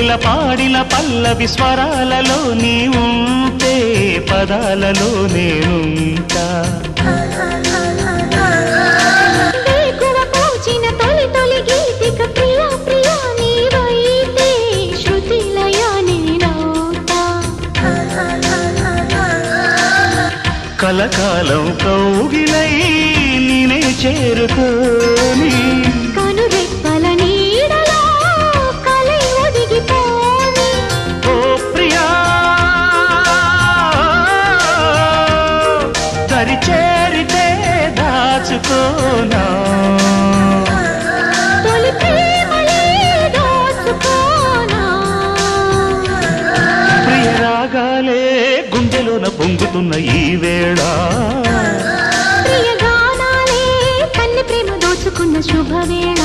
కోకిల పాడిన పల్లవి స్వరాలలో నీ ఉంటే పదాలలో నేనుంటా వేకువ పూచిన తొలి తొలి గీతిక ప్రియా ప్రియా నీవైతే శృతిలయ నేనవుతా కలకాలం కౌగిలై నేనే చేరుకోని కనురెప్పల నీడలో కలై ఒదిగిపోని ఓ ప్రియా దరి చేరితే దాచుకోనా తొలి ప్రేమలే దోచుకోనా ప్రియ రాగాలే గుండెలోన పొంగుతున్న ఈ వేళ ప్రియ గానాలే కన్నె ప్రేమ దోచుకున్న శుభవేళ